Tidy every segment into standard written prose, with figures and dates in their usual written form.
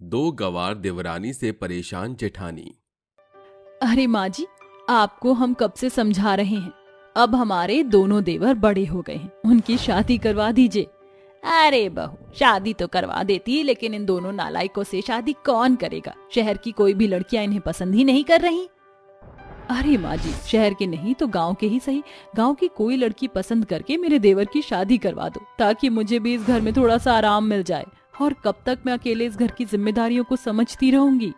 दो गवार देवरानी से परेशान जेठानी। अरे माँ जी, आपको हम कब से समझा रहे हैं। अब हमारे दोनों देवर बड़े हो गए हैं, उनकी शादी करवा दीजिए। अरे बहू, शादी तो करवा देती, लेकिन इन दोनों नालायकों से शादी कौन करेगा। शहर की कोई भी लड़कियां इन्हें पसंद ही नहीं कर रही। अरे माँ जी, शहर के नहीं तो गांव के ही सही, गांव की कोई लड़की पसंद करके मेरे देवर की शादी करवा दो, ताकि मुझे भी इस घर में थोड़ा सा आराम मिल जाए। और कब तक मैं अकेले इस घर की जिम्मेदारियों को समझती रहूंगी।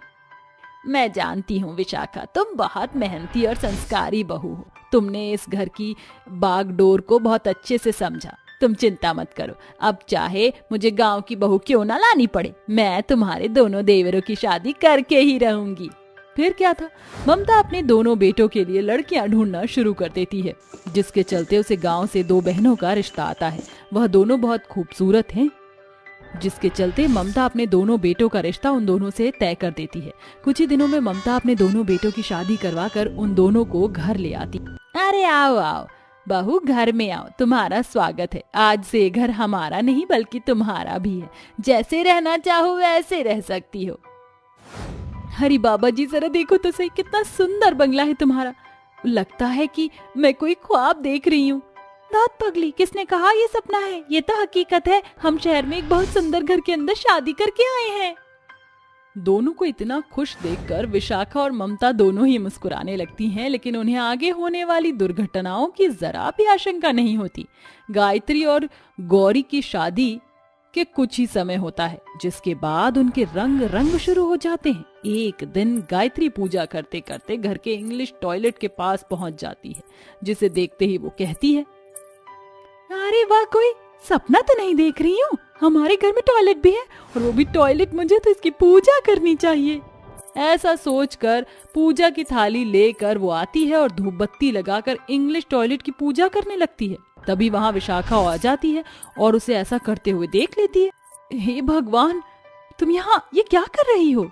मैं जानती हूँ विशाखा, तुम बहुत मेहनती और संस्कारी बहू हो। तुमने इस घर की बागडोर को बहुत अच्छे से समझा। तुम चिंता मत करो, अब चाहे मुझे गांव की बहू क्यों ना लानी पड़े, मैं तुम्हारे दोनों देवरों की शादी करके ही रहूंगी। फिर क्या था, ममता अपने दोनों बेटों के लिए लड़कियां ढूंढना शुरू कर देती है, जिसके चलते उसे गांव से दो बहनों का रिश्ता आता है। वह दोनों बहुत खूबसूरत हैं, जिसके चलते ममता अपने दोनों बेटों का रिश्ता उन दोनों से तय कर देती है। कुछ ही दिनों में ममता अपने दोनों बेटों की शादी करवाकर उन दोनों को घर ले आती। अरे आओ आओ बहू, घर में आओ, तुम्हारा स्वागत है। आज से घर हमारा नहीं बल्कि तुम्हारा भी है। जैसे रहना चाहो वैसे रह सकती हो। हरी बाबा जी, जरा देखो तो सही, कितना सुंदर बंगला है तुम्हारा। लगता है कि मैं कोई ख्वाब देख रही हूँ। दांत पगली, किसने कहा ये सपना है? ये तो हकीकत है। हम शहर में एक बहुत सुंदर घर के अंदर शादी करके आए हैं। दोनों को इतना खुश देखकर विशाखा और ममता दोनों ही मुस्कुराने लगती हैं, लेकिन उन्हें आगे होने वाली दुर्घटनाओं की जरा भी आशंका नहीं होती। गायत्री और गौरी की शादी के कुछ ही समय होता है, जिसके बाद उनके रंग रंग शुरू हो जाते हैं। एक दिन गायत्री पूजा करते करते घर के इंग्लिश टॉयलेट के पास पहुंच जाती है, जिसे देखते ही वो कहती है, अरे वाह, कोई सपना तो नहीं देख रही हूँ। हमारे घर में टॉयलेट भी है, और वो भी टॉयलेट मुझे तो इसकी पूजा करनी चाहिए। ऐसा सोचकर पूजा की थाली लेकर वो आती है और धूप बत्ती लगाकर इंग्लिश टॉयलेट की पूजा करने लगती है। तभी वहाँ विशाखा आ जाती है और उसे ऐसा करते हुए देख लेती है। हे भगवान, तुम यहाँ ये क्या कर रही हो?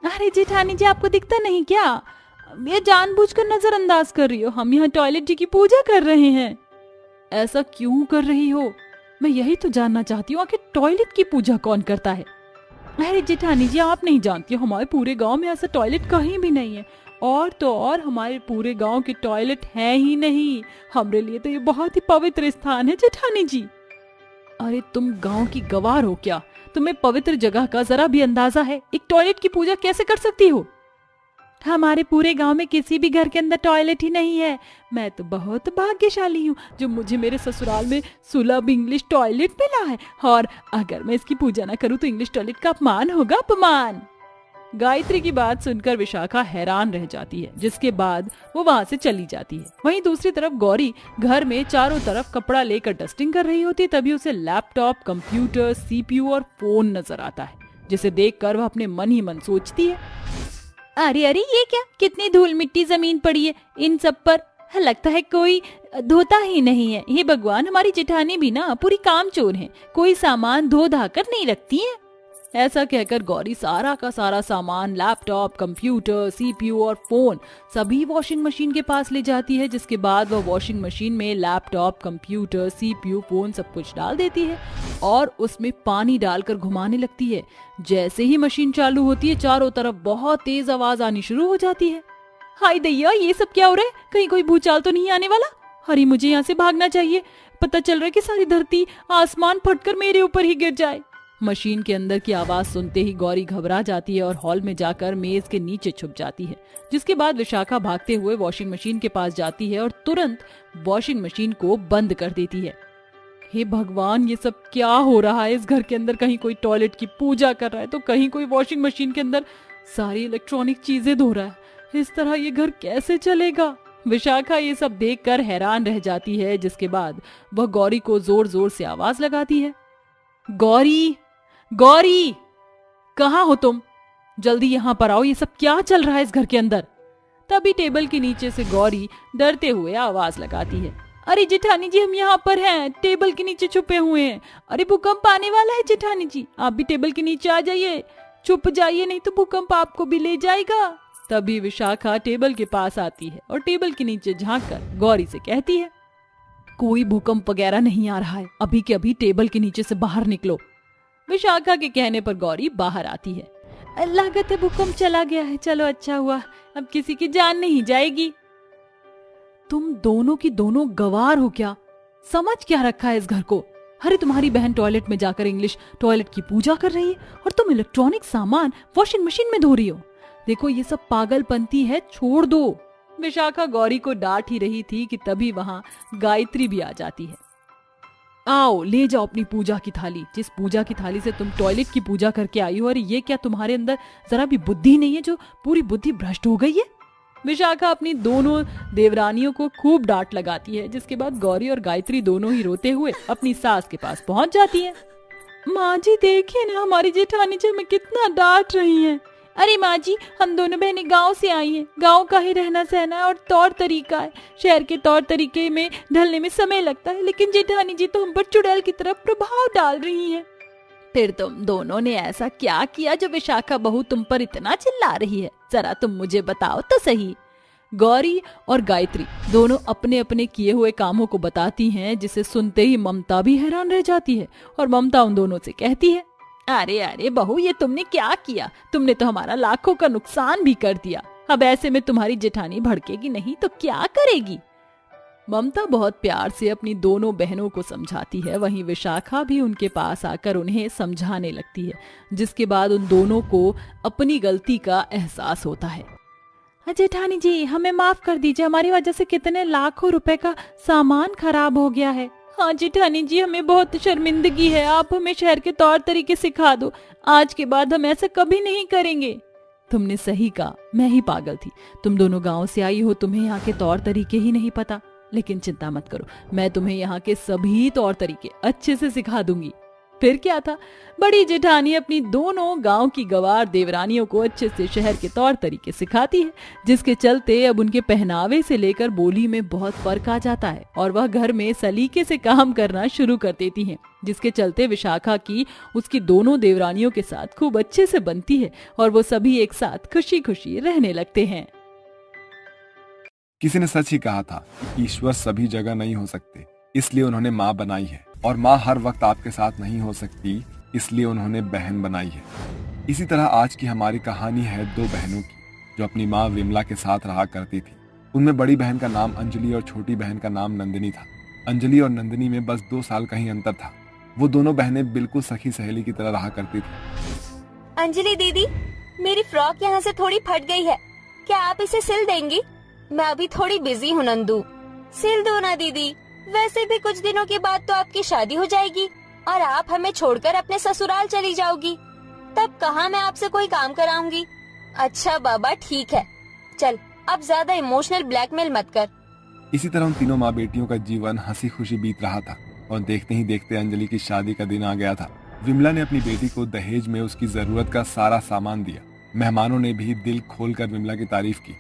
अरे जेठानी जी, आपको दिखता नहीं क्या? ये जानबूझकर नजरअंदाज कर रही हो। हम यहाँ टॉयलेट जी की पूजा कर रहे हैं। ऐसा क्यों कर रही हो? मैं यही तो जानना चाहती हूँ, आखिर टॉयलेट की पूजा कौन करता है? अरे जेठानी जी, आप नहीं जानती हो, हमारे पूरे गांव में ऐसा टॉयलेट कहीं भी नहीं है। और तो और हमारे पूरे गांव के टॉयलेट है ही नहीं। हमारे लिए तो ये बहुत ही पवित्र स्थान है जेठानी जी। अरे तुम गांव की गवार हो क्या? तुम्हें पवित्र जगह का जरा भी अंदाजा है? एक टॉयलेट की पूजा कैसे कर सकती हो? हमारे पूरे गांव में किसी भी घर के अंदर टॉयलेट ही नहीं है। मैं तो बहुत भाग्यशाली हूँ जो मुझे मेरे ससुराल में सुलभ इंग्लिश टॉयलेट मिला है, और अगर मैं इसकी पूजा ना करूँ तो इंग्लिश टॉयलेट का अपमान होगा, अपमान। गायत्री की बात सुनकर विशाखा हैरान रह जाती है, जिसके बाद वो वहाँ से चली जाती है। वहीं दूसरी तरफ गौरी घर में चारों तरफ कपड़ा लेकर डस्टिंग कर रही होती है। तभी उसे लैपटॉप, कंप्यूटर, सीपीयू और फोन नजर आता है, जिसे देखकर वह अपने मन ही मन सोचती है, अरे अरे ये क्या, कितनी धूल मिट्टी जमीन पड़ी है इन सब पर। लगता है कोई धोता ही नहीं है। हे भगवान, हमारी जेठानी भी ना पूरी कामचोर है, कोई सामान धो धा कर नहीं रखती है। ऐसा कहकर गौरी सारा का सारा सामान, लैपटॉप, कंप्यूटर, सीपीयू और फोन सभी वॉशिंग मशीन के पास ले जाती है। जिसके बाद वह वॉशिंग मशीन में लैपटॉप, कंप्यूटर, सीपीयू, फोन सब कुछ डाल देती है और उसमें पानी डालकर घुमाने लगती है। जैसे ही मशीन चालू होती है, चारों तरफ बहुत तेज आवाज आनी शुरू हो जाती है। हाय दैया, ये सब क्या हो रहा है? कहीं कोई भूचाल तो नहीं आने वाला? अरे मुझे यहाँ से भागना चाहिए। पता चल रहा है कि सारी धरती आसमान फटकर मेरे ऊपर ही गिर जाए। मशीन के अंदर की आवाज सुनते ही गौरी घबरा जाती है और हॉल में जाकर मेज के नीचे छुप जाती है। जिसके बाद विशाखा भागते हुए वॉशिंग मशीन के पास जाती है और तुरंत वॉशिंग मशीन को बंद कर देती है। हे भगवान, ये सब क्या हो रहा है? इस घर के अंदर कहीं कोई टॉयलेट की पूजा कर रहा है तो कहीं कोई वॉशिंग मशीन के अंदर सारी इलेक्ट्रॉनिक चीजें धो रहा है। इस तरह ये घर कैसे चलेगा? विशाखा ये सब देखकर हैरान रह जाती है। जिसके बाद वह गौरी को जोर जोर से आवाज लगाती है, गौरी, गौरी, कहाँ हो तुम? जल्दी यहाँ पर आओ, ये सब क्या चल रहा है इस घर के अंदर? तभी टेबल के नीचे से गौरी डरते हुए आवाज लगाती है, अरे जेठानी जी, हम यहाँ पर हैं, टेबल के नीचे छुपे हुए हैं। अरे भूकंप आने वाला है जेठानी जी, आप भी टेबल के नीचे आ जाइए, छुप जाइए, नहीं तो भूकंप आपको भी ले जाएगा। तभी विशाखा टेबल के पास आती है और टेबल के नीचे झांककर गौरी से कहती है, कोई भूकंप वगैरह नहीं आ रहा है, अभी के अभी टेबल के नीचे से बाहर निकलो। विशाखा के कहने पर गौरी बाहर आती है। लागत है भूकंप चला गया है। चलो अच्छा हुआ, अब किसी की जान नहीं जाएगी। तुम दोनों की दोनों गवार हो क्या? समझ क्या रखा है इस घर को? अरे तुम्हारी बहन टॉयलेट में जाकर इंग्लिश टॉयलेट की पूजा कर रही है और तुम इलेक्ट्रॉनिक सामान वॉशिंग मशीन में धो रही हो। देखो ये सब पागलपंती है, छोड़ दो। विशाखा गौरी को डांट ही रही थी कि तभी वहां गायत्री भी आ जाती है। आओ ले जाओ अपनी पूजा की थाली, जिस पूजा की थाली से तुम टॉयलेट की पूजा करके आई हो। और ये क्या तुम्हारे अंदर जरा भी बुद्धि नहीं है, जो पूरी बुद्धि भ्रष्ट हो गई है? विशाखा अपनी दोनों देवरानियों को खूब डांट लगाती है, जिसके बाद गौरी और गायत्री दोनों ही रोते हुए अपनी सास के पास पहुंच जाती है। माँ जी देखिए ना, हमारी जेठानी जी हमें कितना डांट रही हैं। अरे माँ जी, हम दोनों बहनें गांव से आई हैं। गांव का ही रहना सहना और तौर तरीका है। शहर के तौर तरीके में ढलने में समय लगता है, लेकिन जेठानी जी तो हम पर चुड़ैल की तरफ प्रभाव डाल रही हैं। फिर तुम दोनों ने ऐसा क्या किया जो विशाखा बहू तुम पर इतना चिल्ला रही है? जरा तुम मुझे बताओ तो सही। गौरी और गायत्री दोनों अपने अपने किए हुए कामों को बताती हैं, जिसे सुनते ही ममता भी हैरान रह जाती है। और ममता उन दोनों से कहती है, अरे अरे बहू, ये तुमने क्या किया? तुमने तो हमारा लाखों का नुकसान भी कर दिया। अब ऐसे में तुम्हारी जेठानी भड़केगी नहीं तो क्या करेगी? ममता बहुत प्यार से अपनी दोनों बहनों को समझाती है। वहीं विशाखा भी उनके पास आकर उन्हें समझाने लगती है, जिसके बाद उन दोनों को अपनी गलती का एहसास होता है। जेठानी जी हमें माफ कर दीजिए, हमारी वजह से कितने लाखों रुपए का सामान खराब हो गया है। हाँ जेठानी जी, हमें बहुत शर्मिंदगी है। आप हमें शहर के तौर तरीके सिखा दो। आज के बाद हम ऐसा कभी नहीं करेंगे। तुमने सही कहा, मैं ही पागल थी। तुम दोनों गांव से आई हो, तुम्हें यहाँ के तौर तरीके ही नहीं पता। लेकिन चिंता मत करो, मैं तुम्हें यहाँ के सभी तौर तरीके अच्छे से सिखा दूंगी। फिर क्या था, बड़ी जेठानी अपनी दोनों गांव की गवार देवरानियों को अच्छे से शहर के तौर तरीके सिखाती है, जिसके चलते अब उनके पहनावे से लेकर बोली में बहुत फर्क आ जाता है और वह घर में सलीके से काम करना शुरू कर देती हैं, जिसके चलते विशाखा की उसकी दोनों देवरानियों के साथ खूब अच्छे से बनती है और वो सभी एक साथ खुशी खुशी रहने लगते हैं। किसी ने सच ही कहा था कि ईश्वर सभी जगह नहीं हो सकते, इसलिए उन्होंने माँ बनाई है। और माँ हर वक्त आपके साथ नहीं हो सकती, इसलिए उन्होंने बहन बनाई है। इसी तरह आज की हमारी कहानी है दो बहनों की, जो अपनी माँ विमला के साथ रहा करती थी। उनमें बड़ी बहन का नाम अंजलि और छोटी बहन का नाम नंदिनी था। अंजलि और नंदिनी में बस 2 साल का ही अंतर था। वो दोनों बहनें बिल्कुल सखी सहेली की तरह रहा करती थी। अंजलि दीदी, मेरी फ्रॉक यहाँ से थोड़ी फट गई है, क्या आप इसे सिल देंगी? मैं अभी थोड़ी बिजी हूँ नंदू। सिल दो ना दीदी, वैसे भी कुछ दिनों के बाद तो आपकी शादी हो जाएगी और आप हमें छोड़कर अपने ससुराल चली जाओगी। तब कहाँ मैं आपसे कोई काम कराऊंगी। अच्छा बाबा ठीक है, चल अब ज्यादा इमोशनल ब्लैकमेल मत कर। इसी तरह उन तीनों माँ बेटियों का जीवन हंसी खुशी बीत रहा था और देखते ही देखते अंजलि की शादी का दिन आ गया था। विमला ने अपनी बेटी को दहेज में उसकी जरूरत का सारा सामान दिया। मेहमानों ने भी दिल खोलकर विमला की तारीफ की।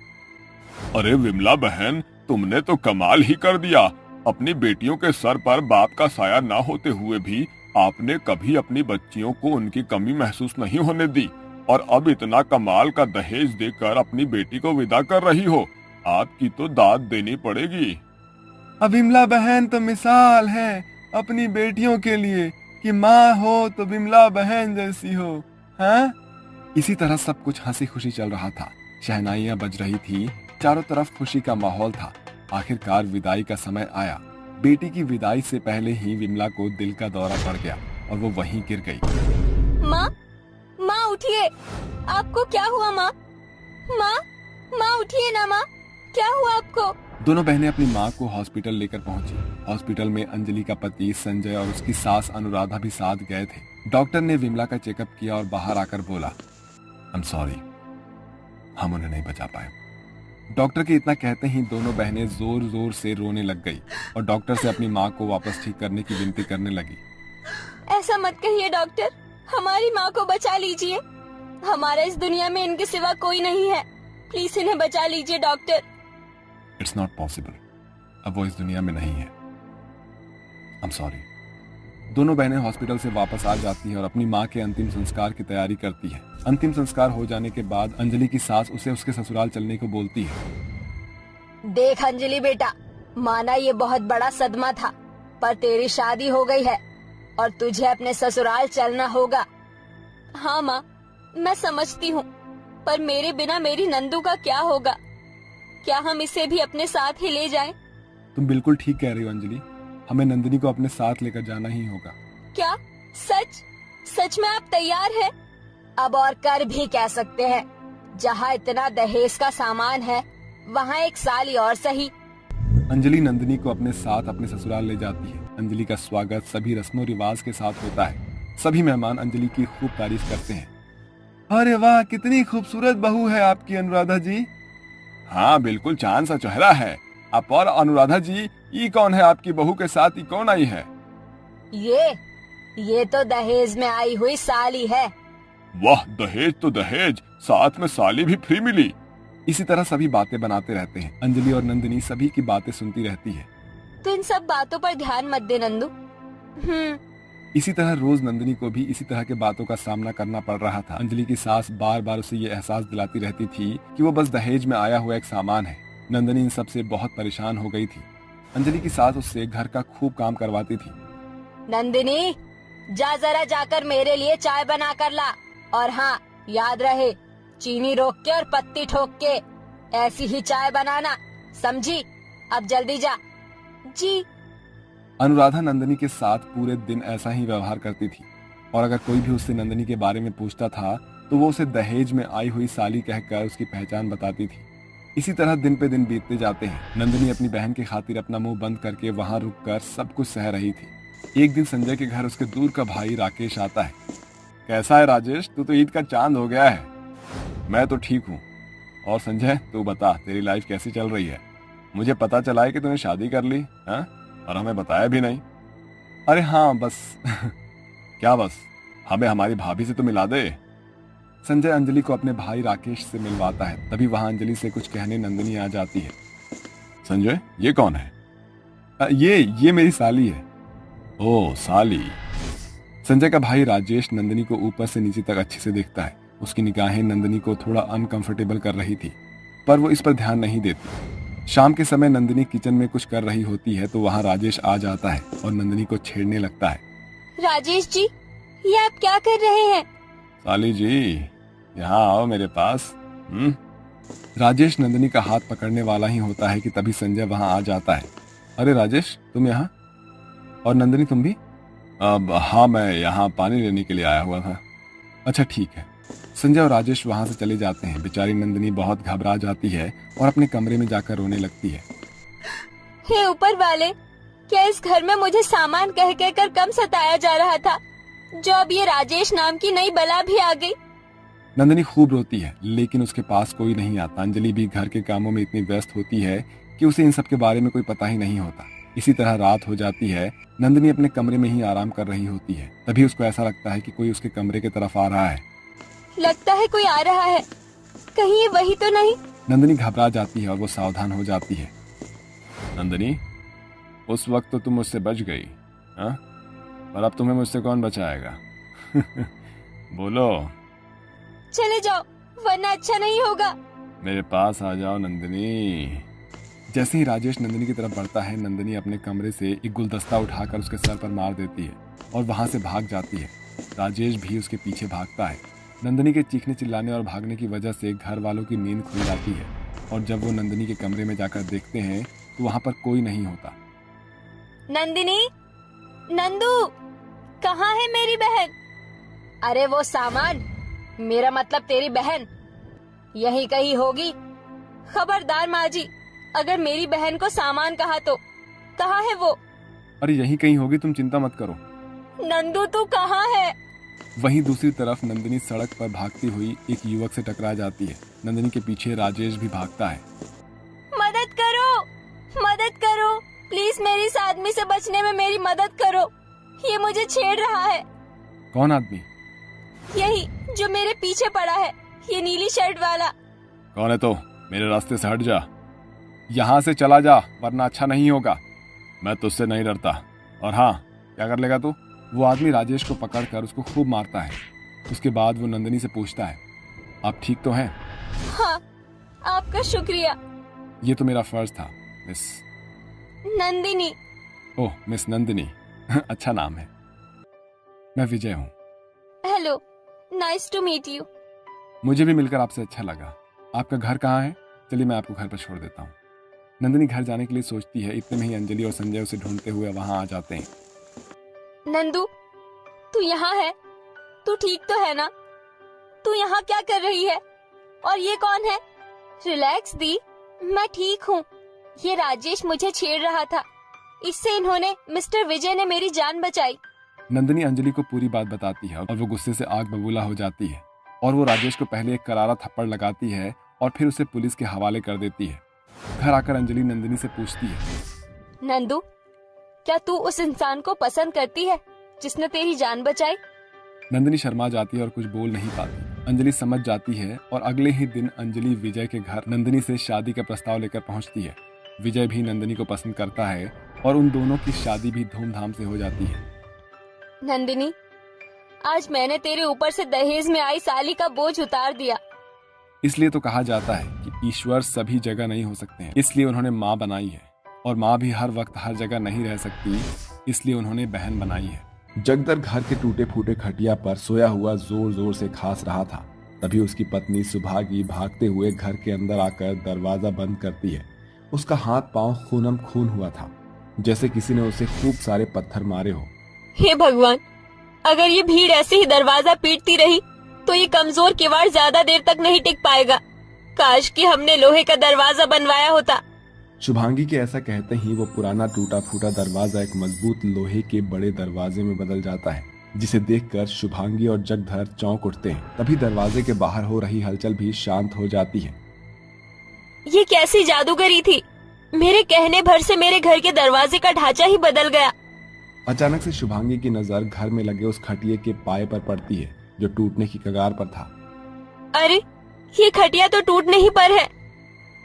अरे विमला बहन, तुमने तो कमाल ही कर दिया। अपनी बेटियों के सर पर बाप का साया ना होते हुए भी आपने कभी अपनी बच्चियों को उनकी कमी महसूस नहीं होने दी और अब इतना कमाल का दहेज देकर अपनी बेटी को विदा कर रही हो। आपकी तो दाद देनी पड़ेगी। अब विमला बहन तो मिसाल है अपनी बेटियों के लिए कि माँ हो तो विमला बहन जैसी हो। हाँ, इसी तरह सब कुछ हंसी खुशी चल रहा था। शहनाइयां बज रही थी, चारों तरफ खुशी का माहौल था। आखिरकार विदाई का समय आया। बेटी की विदाई से पहले ही विमला को दिल का दौरा पड़ गया और वो वहीं गिर गई। माँ, माँ उठिए, आपको क्या हुआ माँ? माँ, माँ उठिए ना माँ, क्या हुआ आपको? दोनों बहनें अपनी माँ को हॉस्पिटल लेकर पहुंची। हॉस्पिटल में अंजलि का पति संजय और उसकी सास अनुराधा भी साथ गए थे। डॉक्टर ने विमला का चेकअप किया और बाहर आकर बोला, आई एम सॉरी, हम उन्हें नहीं बचा पाए। डॉक्टर के इतना कहते ही दोनों बहनें जोर जोर से रोने लग गई और डॉक्टर से अपनी माँ को वापस ठीक करने की विनती करने लगी। ऐसा मत कहिए डॉक्टर, हमारी माँ को बचा लीजिए। हमारा इस दुनिया में इनके सिवा कोई नहीं है, प्लीज इन्हें बचा लीजिए डॉक्टर। इट्स नॉट पॉसिबल, अब वो इस दुनिया में नहीं है। I am sorry. दोनों बहनें हॉस्पिटल से वापस आ जाती हैं और अपनी माँ के अंतिम संस्कार की तैयारी करती है। अंतिम संस्कार हो जाने के बाद अंजलि की सास उसे उसके ससुराल चलने को बोलती है। देख अंजलि बेटा, माना ये बहुत बड़ा सदमा था, पर तेरी शादी हो गई है और तुझे अपने ससुराल चलना होगा। हाँ माँ, मैं समझती हूँ, पर मेरे बिना मेरी नंदू का क्या होगा? क्या हम इसे भी अपने साथ ही ले जाएं? तुम बिल्कुल ठीक कह रही हो अंजलि, हमें नंदिनी को अपने साथ लेकर जाना ही होगा। क्या सच? सच में आप तैयार हैं? अब और कर भी कह सकते हैं, जहाँ इतना दहेज का सामान है वहाँ एक साली और सही। अंजलि नंदिनी को अपने साथ अपने ससुराल ले जाती है। अंजलि का स्वागत सभी रस्मों रिवाज के साथ होता है। सभी मेहमान अंजलि की खूब तारीफ करते हैं। अरे वाह, कितनी खूबसूरत बहू है आपकी अनुराधा जी। हाँ बिल्कुल चांद सा चेहरा है। आप और अनुराधा जी, ये कौन है आपकी बहू के साथ? ये कौन आई है? ये तो दहेज में आई हुई साली है। वाह, दहेज तो दहेज, साथ में साली भी फ्री मिली। इसी तरह सभी बातें बनाते रहते हैं। अंजलि और नंदिनी सभी की बातें सुनती रहती है। तो इन सब बातों पर ध्यान मत दे नंदू। इसी तरह रोज नंदिनी को भी इसी तरह के बातों का सामना करना पड़ रहा था। अंजलि की सास बार बार उसे ये एहसास दिलाती रहती थी कि वो बस दहेज में आया हुआ एक सामान है। नंदिनी इन सब से बहुत परेशान हो गई थी। अंजलि की सास उससे घर का खूब काम करवाती थी। नंदिनी, जा जरा जाकर मेरे लिए चाय बना कर ला, और हाँ याद रहे, चीनी रोक के और पत्ती ठोक के ऐसी ही चाय बनाना, समझी? अब जल्दी जा। जी। अनुराधा नंदिनी के साथ पूरे दिन ऐसा ही व्यवहार करती थी, और अगर कोई भी उससे नंदिनी के बारे में पूछता था तो वो उसे दहेज में आई हुई साली कहकर उसकी पहचान बताती थी। इसी तरह दिन पे दिन बीतते जाते हैं। नंदिनी अपनी बहन की खातिर अपना मुंह बंद करके वहां रुककर सब कुछ सह रही थी। एक दिन संजय के घर उसके दूर का भाई राकेश आता है। कैसा है राजेश, तू तो ईद का चांद हो गया है। मैं तो ठीक हूँ। और संजय, तू बता, तेरी लाइफ कैसी चल रही है? मुझे पता चला है कि तूने शादी कर ली, हाँ? और हमें बताया भी नहीं। अरे हाँ, बस क्या बस? हमें हमारी भाभी से तो मिला दे। संजय अंजलि को अपने भाई राकेश से मिलवाता है। तभी वहां अंजलि से कुछ कहने नंदिनी आ जाती है। संजय, ये कौन है? ये मेरी साली है। ओह साली। संजय का भाई राजेश नंदिनी को ऊपर से नीचे तक अच्छे से देखता है। उसकी निगाहें नंदिनी को थोड़ा अनकंफर्टेबल कर रही थी, पर वो इस पर ध्यान नहीं देती। शाम के समय नंदिनी किचन में कुछ कर रही होती है तो वहाँ राजेश आ जाता है और नंदिनी को छेड़ने लगता है। राजेश जी, ये आप क्या कर रहे हैं? साली जी, यहाँ आओ मेरे पास। राजेश नंदिनी का हाथ पकड़ने वाला ही होता है कि तभी संजय वहाँ आ जाता है। अरे राजेश, तुम यहाँ? और नंदिनी तुम भी? अब हाँ, मैं यहाँ पानी लेने के लिए आया हुआ था। अच्छा ठीक है। संजय और राजेश वहां से चले जाते हैं। बेचारी नंदिनी बहुत घबरा जाती है और अपने कमरे में जाकर रोने लगती है। हे ऊपर वाले, क्या इस घर में मुझे सामान कह कर कम सताया जा रहा था, जो अब ये राजेश नाम की नई बला भी आ गई। नंदिनी खूब रोती है, लेकिन उसके पास कोई नहीं आता। अंजलि भी घर के कामों में इतनी व्यस्त होती है कि उसे इन सब के बारे में कोई पता ही नहीं होता। इसी तरह रात हो जाती है। नंदिनी अपने कमरे में ही आराम कर रही होती है। तभी उसको ऐसा लगता है कि कोई उसके कमरे की तरफ आ रहा है। लगता है कोई आ रहा है, कहीं ये वही तो नहीं? नंदिनी घबरा जाती है और वो सावधान हो जाती है। नंदिनी, उस वक्त तो तुम मुझसे बच गई, हाँ? और अब तुम्हें मुझसे कौन बचाएगा? बोलो। चले जाओ, वरना अच्छा नहीं होगा। मेरे पास आ जाओ नंदिनी। जैसे ही राजेश नंदिनी की तरफ बढ़ता है, नंदिनी अपने कमरे से एक गुलदस्ता उठाकर उसके सर पर मार देती है और वहां से भाग जाती है। राजेश भी उसके पीछे भागता है। नंदिनी के चीखने चिल्लाने और भागने की वजह से घर वालों की नींद खुल जाती है और जब वो नंदिनी के कमरे में जाकर देखते हैं तो वहां पर कोई नहीं होता। नंदिनी, नंदू, कहाँ है मेरी बहन? अरे वो सामान, मेरा मतलब तेरी बहन, यही कहीं होगी। खबरदार माँ जी, अगर मेरी बहन को सामान कहा तो कहाँ है वो? अरे यही कहीं होगी, तुम चिंता मत करो। नंदू तू कहाँ है? वहीं दूसरी तरफ नंदिनी सड़क पर भागती हुई एक युवक से टकरा जाती है। नंदिनी के पीछे राजेश भी भागता है। मदद करो, मदद करो, प्लीज मेरी इस आदमी से बचने में मेरी मदद करो, ये मुझे छेड़ रहा है। कौन आदमी? यही जो मेरे पीछे पड़ा है, ये नीली शर्ट वाला। कौन है? तो मेरे रास्ते से हट जा, यहाँ से चला जा, वरना अच्छा नहीं होगा। मैं तुझसे नहीं डरता। और हाँ, क्या कर लेगा तू? वो आदमी राजेश को पकड़कर उसको खूब मारता है। उसके बाद वो नंदिनी से पूछता है, आप ठीक तो हैं? हाँ, आपका शुक्रिया। ये तो मेरा फर्ज था, miss Nandini. Oh, miss Nandini. अच्छा नाम है। मैं विजय हूँ। Hello, nice to meet you. मुझे भी मिलकर आपसे अच्छा लगा। आपका घर कहाँ है? चलिए मैं आपको घर पर छोड़ देता हूँ। नंदिनी घर जाने के लिए सोचती है। इतने में ही अंजलि और संजय उसे ढूंढते हुए वहां आ जाते हैं। नंदू, तू यहाँ है? तू ठीक तो है ना? तू यहाँ क्या कर रही है? और ये कौन है? रिलैक्स दी, मैं ठीक हूँ। ये राजेश मुझे छेड़ रहा था, इससे इन्होंने मिस्टर विजय ने मेरी जान बचाई। नंदिनी अंजलि को पूरी बात बताती है और वो गुस्से से आग बबूला हो जाती है और वो राजेश को पहले एक करारा थप्पड़ लगाती है और फिर उसे पुलिस के हवाले कर देती है। घर आकर अंजलि नंदिनी से पूछती है, नंदू, क्या तू उस इंसान को पसंद करती है जिसने तेरी जान बचाई? नंदिनी शर्मा जाती है और कुछ बोल नहीं पाती। अंजलि समझ जाती है और अगले ही दिन अंजलि विजय के घर नंदिनी से शादी का प्रस्ताव लेकर पहुंचती है। विजय भी नंदिनी को पसंद करता है और उन दोनों की शादी भी धूमधाम से हो जाती है। नंदिनी, आज मैंने तेरे ऊपर से दहेज में आई साली का बोझ उतार दिया। इसलिए तो कहा जाता है कि ईश्वर सभी जगह नहीं हो सकते हैं, इसलिए उन्होंने माँ बनाई है। और माँ भी हर वक्त हर जगह नहीं रह सकती, इसलिए उन्होंने बहन बनाई है। जगदर घर के टूटे फूटे खटिया पर सोया हुआ जोर जोर से खांस रहा था। तभी उसकी पत्नी सुभागी भागते हुए घर के अंदर आकर दरवाजा बंद करती है। उसका हाथ पांव खूनम खून हुआ था, जैसे किसी ने उसे खूब सारे पत्थर मारे हो। हे भगवान, अगर ये भीड़ ऐसे ही दरवाजा पीटती रही तो ये कमजोर किवाड़ ज्यादा देर तक नहीं टिक पाएगा। काश कि हमने लोहे का दरवाजा बनवाया होता। शुभांगी के ऐसा कहते ही वो पुराना टूटा फूटा दरवाजा एक मजबूत लोहे के बड़े दरवाजे में बदल जाता है, जिसे देखकर शुभांगी और जगधर चौंक उठते हैं। तभी दरवाजे के बाहर हो रही हलचल भी शांत हो जाती है। ये कैसी जादूगरी थी? मेरे कहने भर से मेरे घर के दरवाजे का ढांचा ही बदल गया। अचानक से शुभांगी की नजर घर में लगे उस खटिये के पाए पर पड़ती है जो टूटने की कगार पर था। अरे, ये खटिया तो टूटने ही पर है।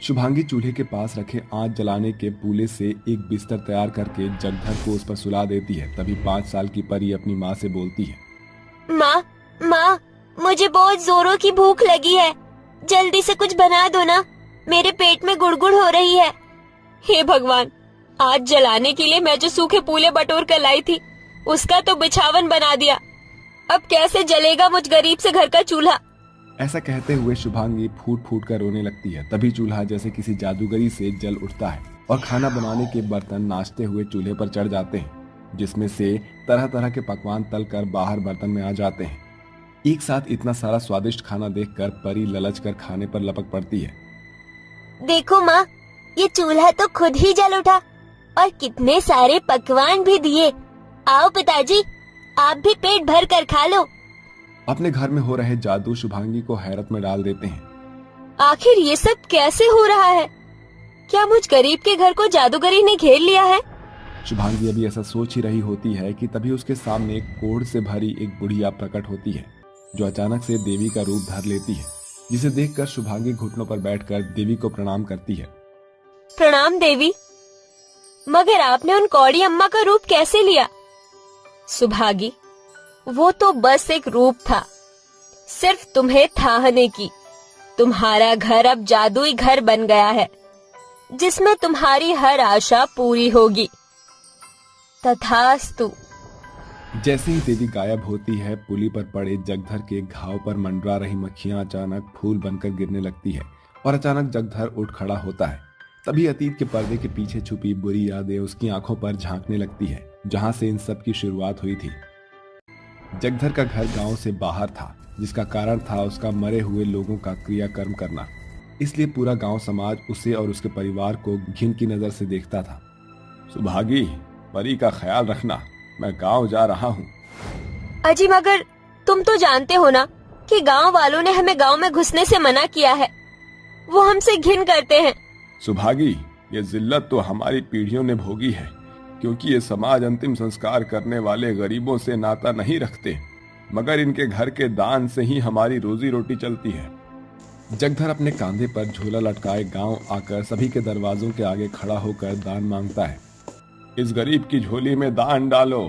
शुभांगी चूल्हे के पास रखे आंच जलाने के पूले से एक बिस्तर तैयार करके जगधर को उस पर सुला देती है। तभी 5 साल की परी अपनी माँ से बोलती है, माँ, मुझे बहुत जोरों की भूख लगी है। जल्दी से कुछ बना दो ना, मेरे पेट में गुड़गुड़ हो रही है। हे भगवान, आज जलाने के लिए मैं जो सूखे पूले बटोर कर लाई थी उसका तो बिछावन बना दिया। अब कैसे जलेगा मुझ गरीब से घर का चूल्हा? ऐसा कहते हुए शुभांगी फूट फूट कर रोने लगती है। तभी चूल्हा जैसे किसी जादूगरी से जल उठता है और खाना बनाने के बर्तन नाचते हुए चूल्हे पर चढ़ जाते हैं, जिसमें से तरह तरह के पकवान तलकर बाहर बर्तन में आ जाते हैं। एक साथ इतना सारा स्वादिष्ट खाना देखकर परी ललच कर खाने पर लपक पड़ती है। देखो माँ, ये चूल्हा तो खुद ही जल उठा और कितने सारे पकवान भी दिए। आओ पिताजी, आप भी पेट भर कर खा लो। अपने घर में हो रहे जादू शुभांगी को हैरत में डाल देते हैं। आखिर ये सब कैसे हो रहा है? क्या मुझ गरीब के घर को जादूगरी ने घेर लिया है? शुभांगी अभी ऐसा सोच ही रही होती है कि तभी उसके सामने एक कोढ़ से भरी एक बुढ़िया प्रकट होती है, जो अचानक से देवी का रूप धर लेती है, जिसे देखकर शुभांगी घुटनों पर बैठकर देवी को प्रणाम करती है। प्रणाम देवी, मगर आपने उन कौड़ी अम्मा का रूप कैसे लिया? सुभागी, वो तो बस एक रूप था, सिर्फ तुम्हें थाहने की। तुम्हारा घर अब जादुई घर बन गया है, जिसमें तुम्हारी हर आशा पूरी होगी। तथास्तु। जैसे ही देवी गायब होती है, पुली पर पड़े जगधर के घाव पर मंडरा रही मक्खियां अचानक फूल बनकर गिरने लगती है और अचानक जगधर उठ खड़ा होता है। तभी अतीत के पर्दे के पीछे छुपी बुरी यादें उसकी आंखों पर झांकने लगती है, जहां से इन सब की शुरुआत हुई थी। जगधर का घर गांव से बाहर था, जिसका कारण था उसका मरे हुए लोगों का क्रियाकर्म करना। इसलिए पूरा गांव समाज उसे और उसके परिवार को घिन की नजर से देखता था। सुभागी, परी का ख्याल रखना, मैं गांव जा रहा हूँ। अजी, मगर तुम तो जानते हो ना कि गांव वालों ने हमें गांव में घुसने से मना किया है। वो हमसे घिन करते हैं। सुभागी, ये जिल्लत तो हमारी पीढ़ियों ने भोगी है, क्योंकि ये समाज अंतिम संस्कार करने वाले गरीबों से नाता नहीं रखते, मगर इनके घर के दान से ही हमारी रोजी रोटी चलती है। जगधर अपने कांधे पर झोला लटकाए गांव आकर सभी के दरवाजों के आगे खड़ा होकर दान मांगता है। इस गरीब की झोली में दान डालो।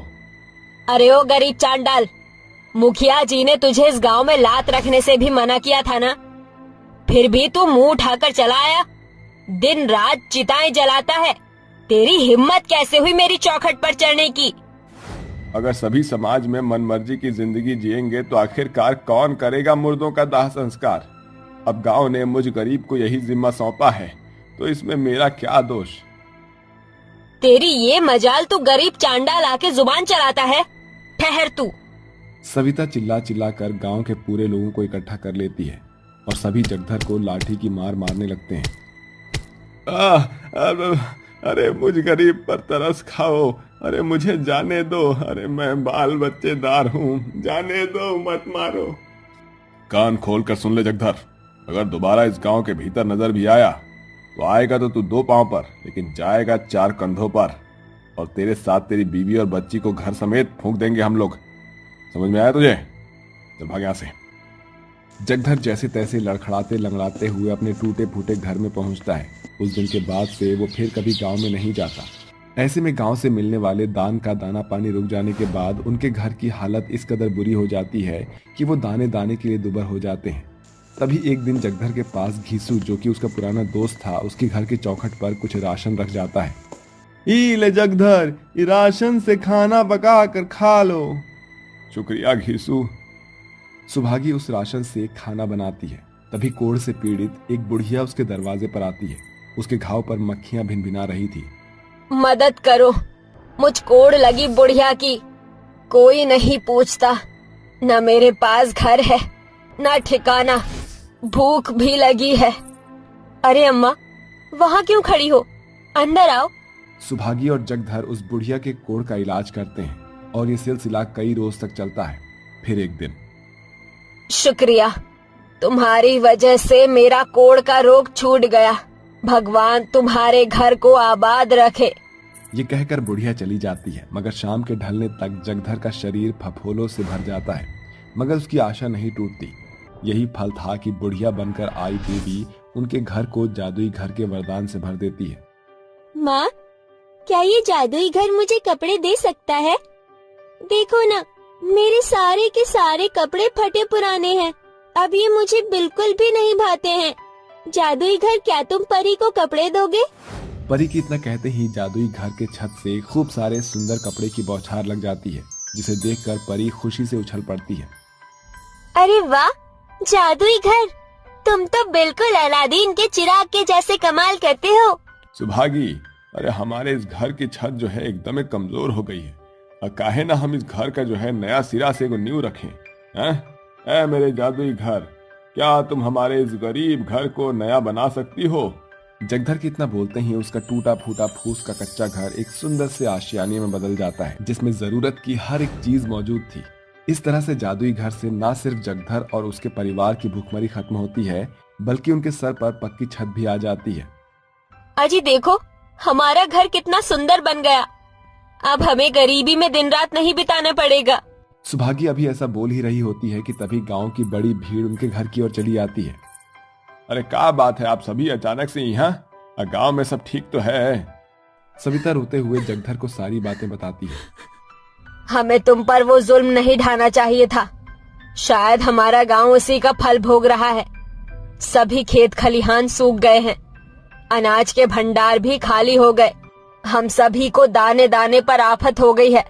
अरे ओ गरीब चांडाल, मुखिया जी ने तुझे इस गांव में लात रखने से भी मना किया था ना, फिर भी तू मुंह उठाकर चला आया। दिन रात चिताएं जलाता है। तेरी हिम्मत कैसे हुई मेरी चौखट पर चढ़ने की? अगर सभी समाज में मनमर्जी की जिंदगी जिएंगे तो आखिरकार कौन करेगा मुर्दों का दाह संस्कार। अब गांव ने मुझ गरीब को यही जिम्मा सौंपा है, तो इसमें मेरा क्या दोष। तेरी ये मजाल, तू गरीब चांडाल आके जुबान चलाता है। ठहर तू। सविता चिल्ला चिल्ला कर गांव के पूरे लोगों को इकट्ठा कर लेती है और सभी जगधर को लाठी की मार मारने लगते हैं। अरे मुझ गरीब पर तरस खाओ, अरे मुझे जाने दो, अरे मैं बाल बच्चेदार हूँ, जाने दो, मत मारो। कान खोल कर सुन ले जगधर, अगर दोबारा इस गांव के भीतर नजर भी आया तो आएगा तो तू 2 पांव पर, लेकिन जाएगा 4 कंधों पर, और तेरे साथ तेरी बीवी और बच्ची को घर समेत फूंक देंगे हम लोग। समझ में आया तुझे? चल भाग यहाँ से। जगधर जैसे तैसे लड़खड़ाते लंगड़ाते हुए अपने टूटे फूटे घर में पहुंचता है। उस दिन के बाद से वो फिर कभी गांव में नहीं जाता। ऐसे में गांव से मिलने वाले दान का दाना पानी रुक जाने के बाद उनके घर की हालत इस कदर बुरी हो जाती है कि वो दाने दाने के लिए दुबर हो जाते हैं। तभी एक दिन जगधर के पास घीसू, जो कि उसका पुराना दोस्त था, उसके घर की चौखट पर कुछ राशन रख जाता है। ई ले जगधर, ई राशन से खाना पका कर खा लो। शुक्रिया घीसू। सुभागी उस राशन से खाना बनाती है। तभी कोढ़ से पीड़ित एक बुढ़िया उसके दरवाजे पर आती है। उसके घाव पर मक्खियां भिनभिना रही थी। मदद करो, मुझ कोढ़ लगी बुढ़िया की। कोई नहीं पूछता, न मेरे पास घर है न ठिकाना, भूख भी लगी है। अरे अम्मा, वहाँ क्यों खड़ी हो, अंदर आओ। सुभागी और जगधर उस बुढ़िया के कोढ़ का इलाज करते हैं और ये सिलसिला कई रोज तक चलता है। फिर एक दिन, शुक्रिया, तुम्हारी वजह से मेरा कोढ़ का रोग छूट गया। भगवान तुम्हारे घर को आबाद रखे। ये कहकर बुढ़िया चली जाती है, मगर शाम के ढलने तक जगधर का शरीर फफोलों से भर जाता है। मगर उसकी आशा नहीं टूटती। यही फल था कि बुढ़िया बनकर आई देवी उनके घर को जादुई घर के वरदान से भर देती है। माँ, क्या ये जादुई घर मुझे कपड़े दे सकता है? देखो ना, मेरे सारे के सारे कपड़े फटे पुराने हैं। अब ये मुझे बिल्कुल भी नहीं भाते हैं। जादुई घर, क्या तुम परी को कपड़े दोगे? परी की इतना कहते ही जादुई घर के छत से खूब सारे सुंदर कपड़े की बौछार लग जाती है, जिसे देखकर परी खुशी से उछल पड़ती है। अरे वाह, जादुई घर, तुम तो बिल्कुल अलादीन के चिराग के जैसे कमाल करते हो। सुभागी, अरे हमारे इस घर की छत जो है एकदम कमजोर हो गई है, और काहे ना हम इस घर का जो है नया सिरा से को नींव रखें। ऐ मेरे जादुई घर, क्या तुम हमारे इस गरीब घर को नया बना सकती हो? जगधर के इतना बोलते ही उसका टूटा फूटा फूस का कच्चा घर एक सुंदर से आशियाने में बदल जाता है, जिसमें जरूरत की हर एक चीज मौजूद थी। इस तरह से जादुई घर से न सिर्फ जगधर और उसके परिवार की भूखमरी खत्म होती है, बल्कि उनके सर पर पक्की छत भी आ जाती है। अजी देखो, हमारा घर कितना सुंदर बन गया। अब हमें गरीबी में दिन रात नहीं बिताना पड़ेगा। सुभागी अभी ऐसा बोल ही रही होती है कि तभी गांव की बड़ी भीड़ उनके घर की ओर चली आती है। अरे क्या बात है, आप सभी अचानक से यहाँ? गांव में सब ठीक तो है? सविता रोते हुए जगधर को सारी बातें बताती है। हमें तुम पर वो जुल्म नहीं ढाना चाहिए था। शायद हमारा गांव उसी का फल भोग रहा है। सभी खेत खलिहान सूख गए हैं, अनाज के भंडार भी खाली हो गए। हम सभी को दाने दाने पर आफत हो गई है।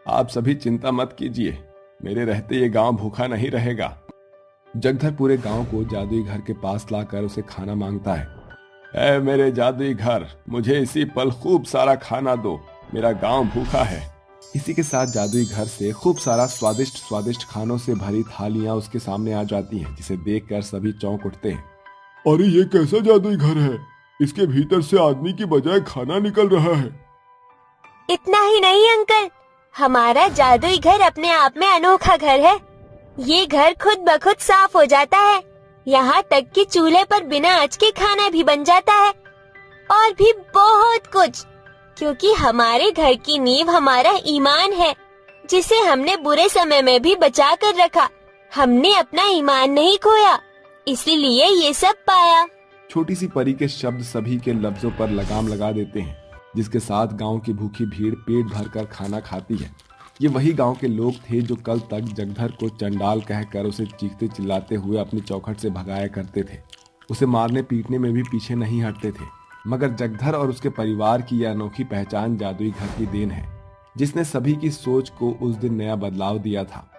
आप सभी चिंता मत कीजिए, मेरे रहते ये गांव भूखा नहीं रहेगा। जगधर पूरे गांव को जादुई घर के पास लाकर उसे खाना मांगता है। ऐ मेरे जादुई घर, मुझे इसी पल खूब सारा खाना दो, मेरा गांव भूखा है। इसी के साथ जादुई घर से खूब सारा स्वादिष्ट स्वादिष्ट खानों से भरी थालियां उसके सामने आ जाती हैं, जिसे देखकर सभी चौंक उठते हैं। अरे ये कैसा जादुई घर है? इसके भीतर से आदमी की बजाय खाना निकल रहा है। इतना ही नहीं अंकल, हमारा जादुई घर अपने आप में अनोखा घर है। ये घर खुद ब खुद साफ हो जाता है, यहाँ तक कि चूल्हे पर बिना आंच के खाना भी बन जाता है, और भी बहुत कुछ। क्योंकि हमारे घर की नींव हमारा ईमान है, जिसे हमने बुरे समय में भी बचा कर रखा। हमने अपना ईमान नहीं खोया, इसीलिए ये सब पाया। छोटी सी परी के शब्द सभी के लफ्जों पर लगाम लगा देते हैं, जिसके साथ गांव की भूखी भीड़ पेट भरकर खाना खाती है। ये वही गांव के लोग थे जो कल तक जगधर को चंडाल कहकर उसे चीखते चिल्लाते हुए अपनी चौखट से भगाया करते थे। उसे मारने पीटने में भी पीछे नहीं हटते थे। मगर जगधर और उसके परिवार की यह अनोखी पहचान जादुई घर की देन है। जिसने सभी की सोच को उस दिन नया बदलाव दिया था।